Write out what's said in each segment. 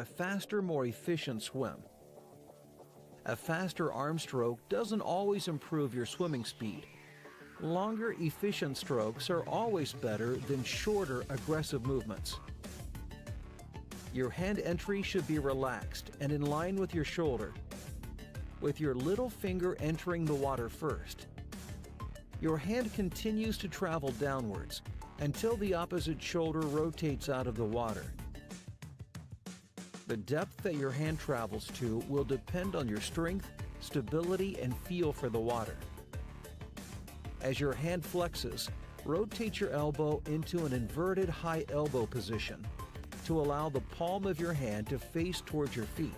a faster, more efficient swim. A faster arm stroke doesn't always improve your swimming speed. Longer, efficient strokes are always better than shorter, aggressive movements. Your hand entry should be relaxed and in line with your shoulder, with your little finger entering the water first. Your hand continues to travel downwards until the opposite shoulder rotates out of the water. The depth that your hand travels to will depend on your strength, stability, and feel for the water. As your hand flexes, rotate your elbow into an inverted high elbow position to allow the palm of your hand to face towards your feet.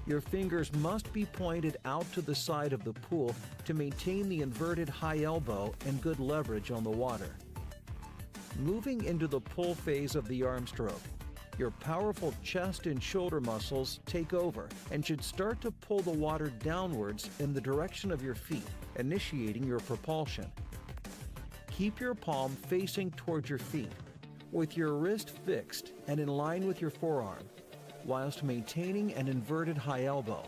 Your fingers must be pointed out to the side of the pool to maintain the inverted high elbow and good leverage on the water. Moving into the pull phase of the arm stroke, your powerful chest and shoulder muscles take over and should start to pull the water downwards in the direction of your feet, initiating your propulsion. Keep your palm facing towards your feet, with your wrist fixed and in line with your forearm, whilst maintaining an inverted high elbow.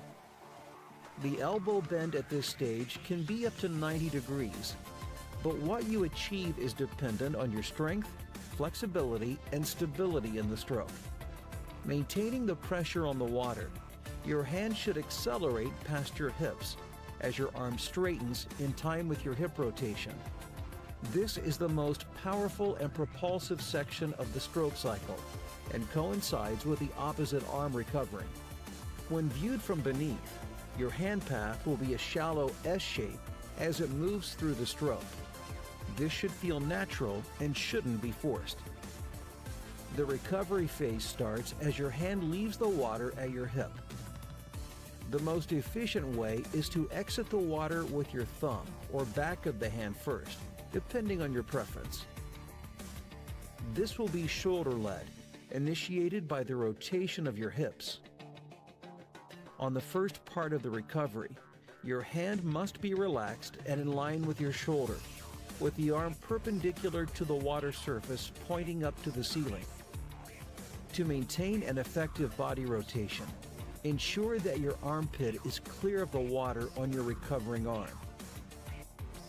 The elbow bend at this stage can be up to 90 degrees, but what you achieve is dependent on your strength, flexibility, and stability in the stroke. Maintaining the pressure on the water, your hand should accelerate past your hips as your arm straightens in time with your hip rotation. This is the most powerful and propulsive section of the stroke cycle and coincides with the opposite arm recovering. When viewed from beneath, your hand path will be a shallow S shape as it moves through the stroke. This should feel natural and shouldn't be forced. The recovery phase starts as your hand leaves the water at your hip. The most efficient way is to exit the water with your thumb or back of the hand first, depending on your preference. This will be shoulder-led, initiated by the rotation of your hips. On the first part of the recovery, your hand must be relaxed and in line with your shoulder, with the arm perpendicular to the water surface pointing up to the ceiling. To maintain an effective body rotation, ensure that your armpit is clear of the water on your recovering arm.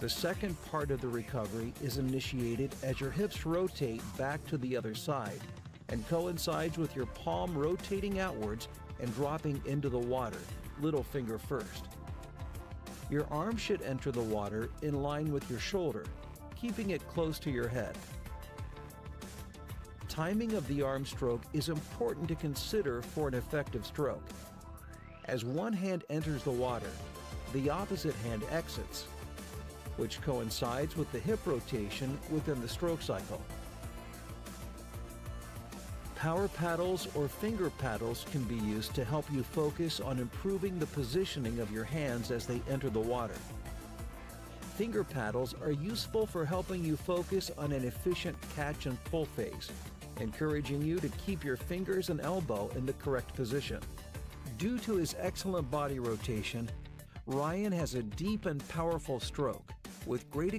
The second part of the recovery is initiated as your hips rotate back to the other side and coincides with your palm rotating outwards and dropping into the water, little finger first. Your arm should enter the water in line with your shoulder, keeping it close to your head. Timing of the arm stroke is important to consider for an effective stroke. As one hand enters the water, the opposite hand exits, which coincides with the hip rotation within the stroke cycle. Power paddles or finger paddles can be used to help you focus on improving the positioning of your hands as they enter the water. Finger paddles are useful for helping you focus on an efficient catch and pull phase, encouraging you to keep your fingers and elbow in the correct position. Due to his excellent body rotation, Ryan has a deep and powerful stroke with great